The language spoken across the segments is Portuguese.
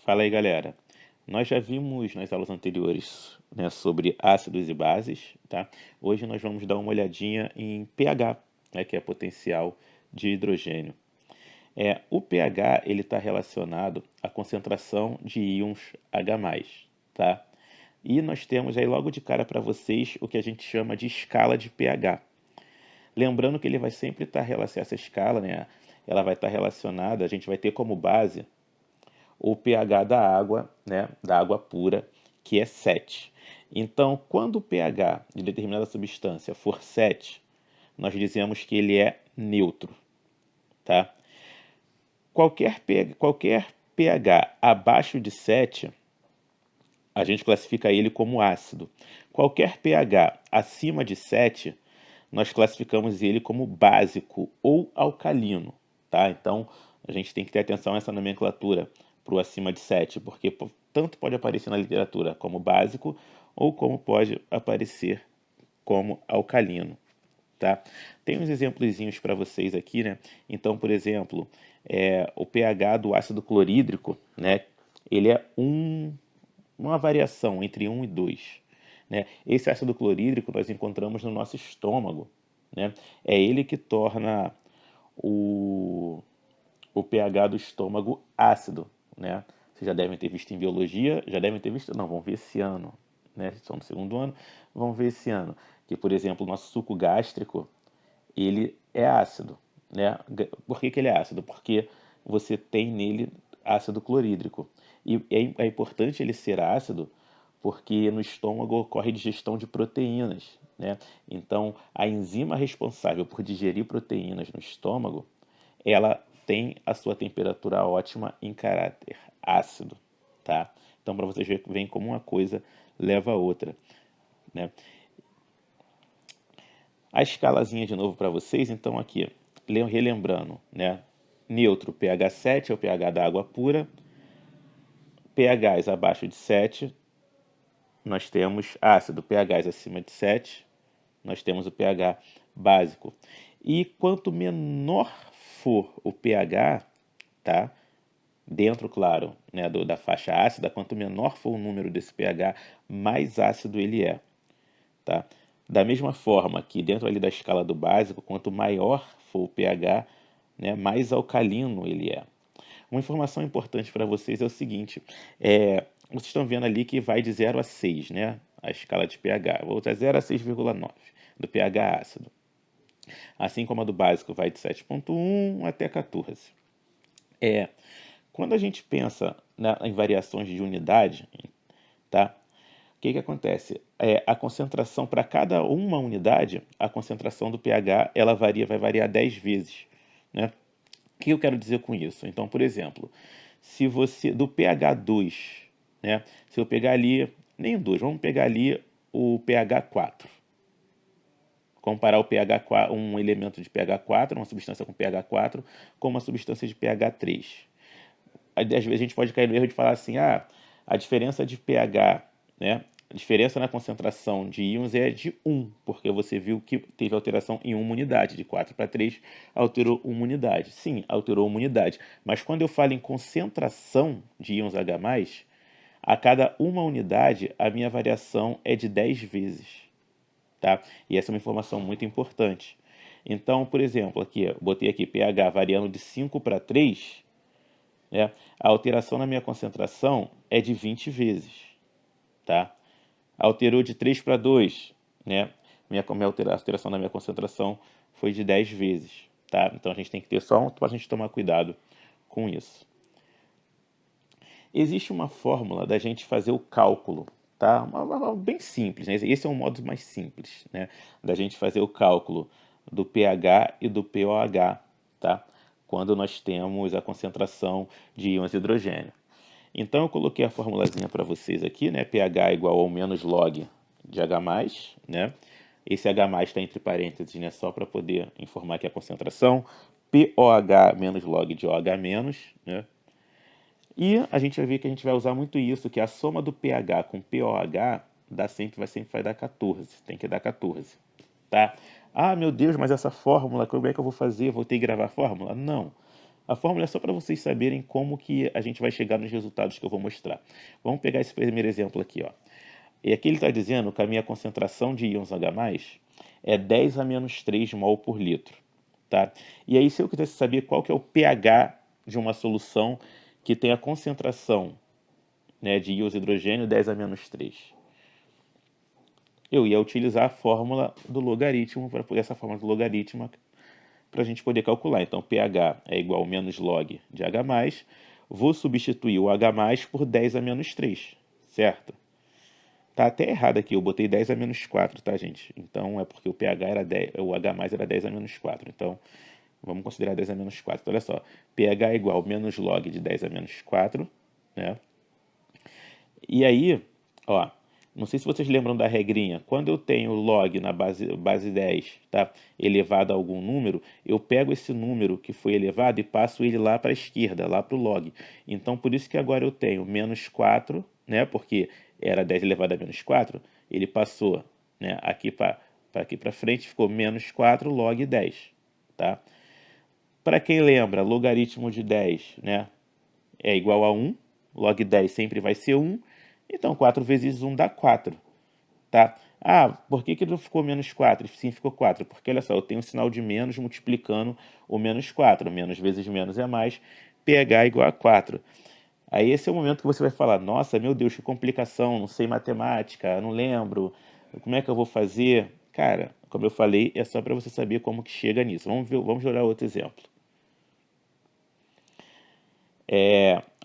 Fala aí, galera. Nós já vimos nas aulas anteriores, né, sobre ácidos e bases, tá? Hoje nós vamos dar uma olhadinha em pH, né, que é potencial de hidrogênio. O pH ele está relacionado à concentração de íons H+, tá? E nós temos aí logo de cara para vocês o que a gente chama de escala de pH. Lembrando que ele vai sempre estar relacionado, essa escala, né, ela vai estar relacionada, a gente vai ter como base o pH da água, né, da água pura, que é 7. Então, quando o pH de determinada substância for 7, nós dizemos que ele é neutro, tá? Qualquer pH abaixo de 7, a gente classifica ele como ácido. Qualquer pH acima de 7, nós classificamos ele como básico ou alcalino, tá? Então, a gente tem que ter atenção a essa nomenclatura para o acima de 7, porque tanto pode aparecer na literatura como básico ou como pode aparecer como alcalino, tá? Tem uns exemplozinhos para vocês aqui, né? Então, por exemplo, o pH do ácido clorídrico, né? Ele é uma variação entre 1 e 2. Né? Esse ácido clorídrico nós encontramos no nosso estômago. Né? É ele que torna o pH do estômago ácido. Né? Vocês já devem ter visto em biologia, já devem ter visto, não, vão ver esse ano. Né? Estão no segundo ano, vão ver esse ano. Que, por exemplo, o nosso suco gástrico, ele é ácido. Né? Por que ele é ácido? Porque você tem nele ácido clorídrico. E é importante ele ser ácido porque no estômago ocorre digestão de proteínas, né? Então, a enzima responsável por digerir proteínas no estômago, ela tem a sua temperatura ótima em caráter ácido, tá? Então, para vocês verem como uma coisa leva a outra, né? A escalazinha de novo para vocês, então aqui, relembrando, né? Neutro, pH 7 é o pH da água pura, pHs abaixo de 7, nós temos ácido, pHs acima de 7, nós temos o pH básico. E quanto menor for o pH, tá? Dentro, claro, né, da faixa ácida, quanto menor for o número desse pH, mais ácido ele é, tá? Da mesma forma que dentro ali da escala do básico, quanto maior for o pH, né, mais alcalino ele é. Uma informação importante para vocês é o seguinte: vocês estão vendo ali que vai de 0 a 6, né? A escala de pH. Vou botar 0 a 6,9 do pH ácido. Assim como a do básico vai de 7,1 até 14. Quando a gente pensa em variações de unidade, tá? O que acontece? A concentração para cada uma unidade, a concentração do pH ela vai variar 10 vezes, né? O que eu quero dizer com isso? Então, por exemplo, se você do pH 2, né? Se eu pegar ali, nem o 2, vamos pegar ali o pH 4. Comparar o pH 4, um elemento de pH 4, uma substância com pH 4, com uma substância de pH 3. Às vezes a gente pode cair no erro de falar assim, a diferença de pH, né? A diferença na concentração de íons é de 1, porque você viu que teve alteração em uma unidade, de 4 para 3, alterou uma unidade. Sim, alterou uma unidade. Mas quando eu falo em concentração de íons H+, a cada uma unidade, a minha variação é de 10 vezes. Tá? E essa é uma informação muito importante. Então, por exemplo, aqui, eu botei aqui pH variando de 5 para 3, né? A alteração na minha concentração é de 20 vezes, tá? Alterou de 3 para 2, né? A alteração na minha concentração foi de 10 vezes, tá? Então a gente tem que ter só para a gente tomar cuidado com isso. Existe uma fórmula da gente fazer o cálculo, tá? Bem simples, né? Esse é um modo mais simples, né? Da gente fazer o cálculo do pH e do pOH, tá? Quando nós temos a concentração de íons de hidrogênio. Então eu coloquei a formulazinha para vocês aqui, né? pH igual ao menos log de H+, né? Esse H+ está entre parênteses, né? Só para poder informar que é a concentração. pOH menos log de OH-, né? E a gente vai ver que a gente vai usar muito isso, que a soma do pH com pOH sempre vai dar 14, tem que dar 14, tá? Ah, meu Deus, mas essa fórmula, como é que eu vou fazer? Vou ter que gravar a fórmula? Não. A fórmula é só para vocês saberem como que a gente vai chegar nos resultados que eu vou mostrar. Vamos pegar esse primeiro exemplo aqui, ó. E aqui ele está dizendo que a minha concentração de íons H+, é 10 a menos 3 mol por litro, tá? E aí, se eu quisesse saber qual que é o pH de uma solução que tem a concentração, né, de íons hidrogênio 10 a menos 3, eu ia utilizar a fórmula do logaritmo, essa fórmula do logaritmo, para a gente poder calcular. Então, pH é igual a menos log de H+, vou substituir o H+ por 10 a menos 3, certo? Tá até errado aqui, eu botei 10 a menos 4, tá, gente? Então, é porque o pH era 10, o H+ era 10 a menos 4. Então, vamos considerar 10 a menos 4. Então, olha só, pH é igual a menos log de 10 a menos 4, né? E aí, ó, não sei se vocês lembram da regrinha. Quando eu tenho log na base 10, tá, elevado a algum número, eu pego esse número que foi elevado e passo ele lá para a esquerda, lá para o log. Então, por isso que agora eu tenho menos 4, né, porque era 10 elevado a menos 4, ele passou, né, aqui para frente, ficou menos 4 log 10, tá? Para quem lembra, logaritmo de 10, né, é igual a 1, log 10 sempre vai ser 1, então 4 vezes 1 dá 4, tá? Ah, por que não ficou menos 4? Sim, ficou 4, porque olha só, eu tenho um sinal de menos multiplicando o menos 4, menos vezes menos é mais, pH igual a 4. Aí esse é o momento que você vai falar, nossa, meu Deus, que complicação, não sei matemática, não lembro, como é que eu vou fazer? Cara, como eu falei, é só para você saber como que chega nisso. Vamos olhar outro exemplo.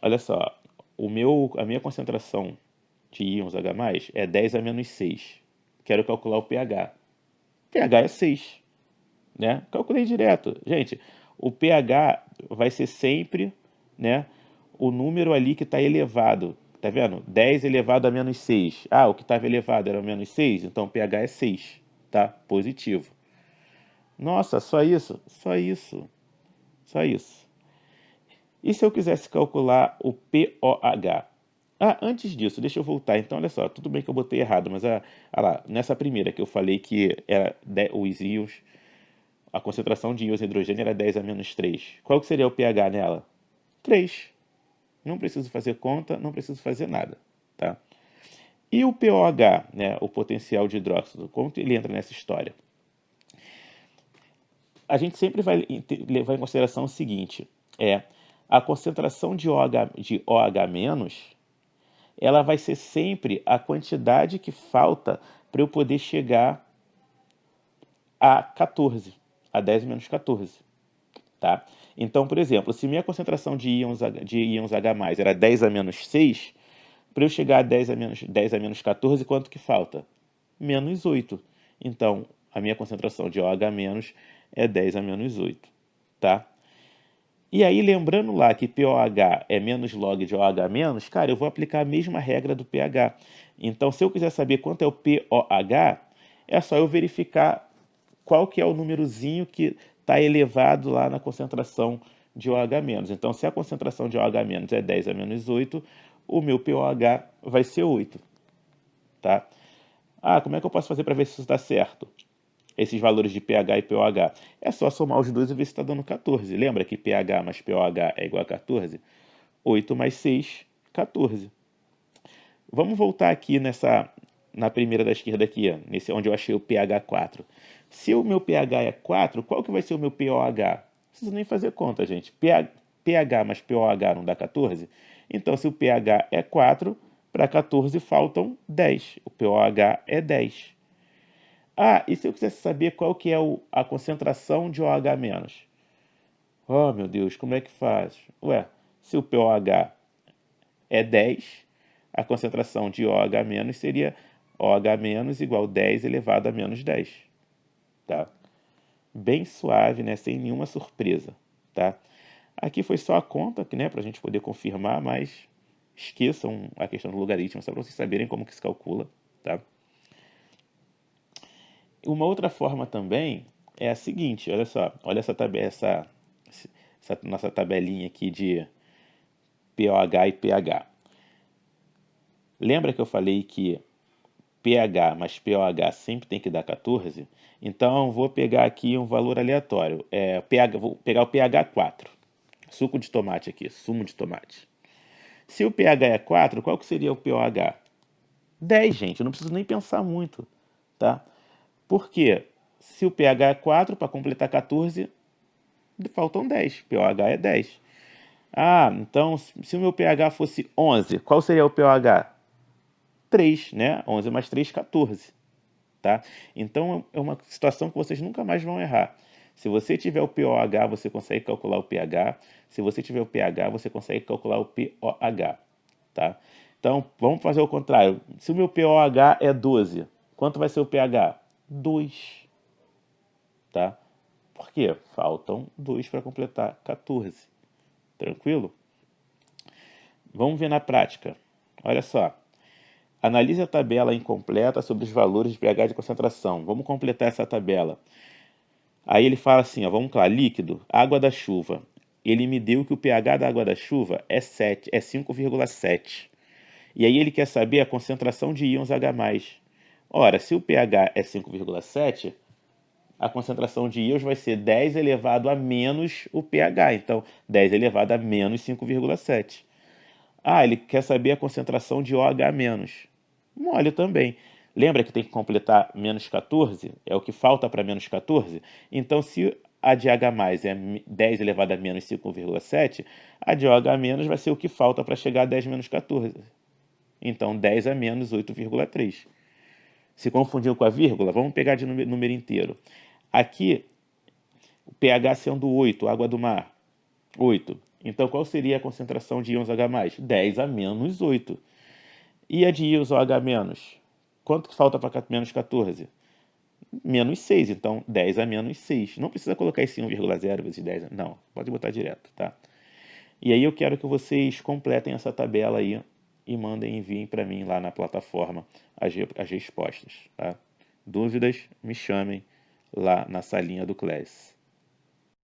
Olha só, a minha concentração de íons H+, é 10 a menos 6. Quero calcular o pH. pH é 6, né? Calculei direto. Gente, o pH vai ser sempre, né, o número ali que está elevado. Tá vendo? 10 elevado a menos 6. Ah, o que estava elevado era menos 6, então o pH é 6, tá? Positivo. Nossa, só isso? Só isso. Só isso. E se eu quisesse calcular o POH? Ah, antes disso, deixa eu voltar. Então, olha só, tudo bem que eu botei errado, mas olha lá, nessa primeira que eu falei que era os íons, a concentração de íons de hidrogênio era 10 a menos 3. Qual que seria o pH nela? 3. Não preciso fazer conta, não preciso fazer nada, tá? E o POH, né, o potencial de hidróxido, como ele entra nessa história? A gente sempre vai levar em consideração o seguinte, a concentração de OH-, ela vai ser sempre a quantidade que falta para eu poder chegar a 14, a 10 menos 14, tá? Então, por exemplo, se minha concentração de íons H+ era 10 a menos 6, para eu chegar a 10 a menos 14, quanto que falta? Menos 8. Então, a minha concentração de OH- é 10 a menos 8, tá? E aí, lembrando lá que POH é menos log de OH-, cara, eu vou aplicar a mesma regra do pH. Então, se eu quiser saber quanto é o POH, é só eu verificar qual que é o númerozinho que está elevado lá na concentração de OH-. Então, se a concentração de OH- é 10 a menos 8, o meu POH vai ser 8, tá? Ah, como é que eu posso fazer para ver se isso está certo? Esses valores de pH e POH. É só somar os dois e ver se está dando 14. Lembra que pH mais POH é igual a 14? 8 mais 6, 14. Vamos voltar aqui na primeira da esquerda aqui, ó, nesse, onde eu achei o pH 4. Se o meu pH é 4, qual que vai ser o meu POH? Não preciso nem fazer conta, gente. pH mais POH não dá 14? Então, se o pH é 4, para 14 faltam 10. O POH é 10. Ah, e se eu quisesse saber qual que é a concentração de OH-? Oh, meu Deus, como é que faz? Ué, se o pOH é 10, a concentração de OH- seria OH- igual 10 elevado a menos 10, tá? Bem suave, né? Sem nenhuma surpresa, tá? Aqui foi só a conta, né, para a gente poder confirmar, mas esqueçam a questão do logaritmo, só para vocês saberem como que se calcula, tá? Uma outra forma também é a seguinte, olha só, olha essa nossa tabelinha aqui de POH e pH. Lembra que eu falei que pH mais POH sempre tem que dar 14? Então, vou pegar aqui um valor aleatório. Vou pegar o pH 4. suco de tomate aqui, sumo de tomate. Se o pH é 4, qual que seria o pOH? 10, gente, eu não preciso nem pensar muito, tá? Por quê? Se o pH é 4, para completar 14, faltam 10, pOH é 10. Ah, então se o meu pH fosse 11, qual seria o pOH? 3, né? 11 mais 3, 14. Tá? Então é uma situação que vocês nunca mais vão errar. Se você tiver o pOH, você consegue calcular o pH. Se você tiver o pH, você consegue calcular o pOH. Tá? Então vamos fazer o contrário. Se o meu pOH é 12, quanto vai ser o pH? 2. Tá? Por quê? Faltam 2 para completar 14. Tranquilo? Vamos ver na prática. Olha só. Analise a tabela incompleta sobre os valores de pH de concentração. Vamos completar essa tabela. Aí ele fala assim, ó, vamos lá, líquido, água da chuva. Ele me deu que o pH da água da chuva é 7, é 5,7. E aí ele quer saber a concentração de íons H+. Ora, se o pH é 5,7, a concentração de íons vai ser 10 elevado a menos o pH. Então, 10 elevado a menos 5,7. Ah, ele quer saber a concentração de OH-. Mole também. Lembra que tem que completar menos 14? É o que falta para menos 14? Então, se a de H+ é 10 elevado a menos 5,7, a de OH- vai ser o que falta para chegar a 10 menos 14. Então, 10 a menos 8,3. Se confundiu com a vírgula? Vamos pegar de número inteiro. Aqui, o pH sendo 8, água do mar, 8. Então, qual seria a concentração de íons H+? 10 a menos 8. E a de íons OH-? Quanto que falta para menos 14? Menos 6. Então, 10 a menos 6. Não precisa colocar esse 1,0 vezes 10. Não, pode botar direto, tá? E aí eu quero que vocês completem essa tabela aí e enviem para mim lá na plataforma as respostas, tá? Dúvidas, me chamem lá na salinha do Class.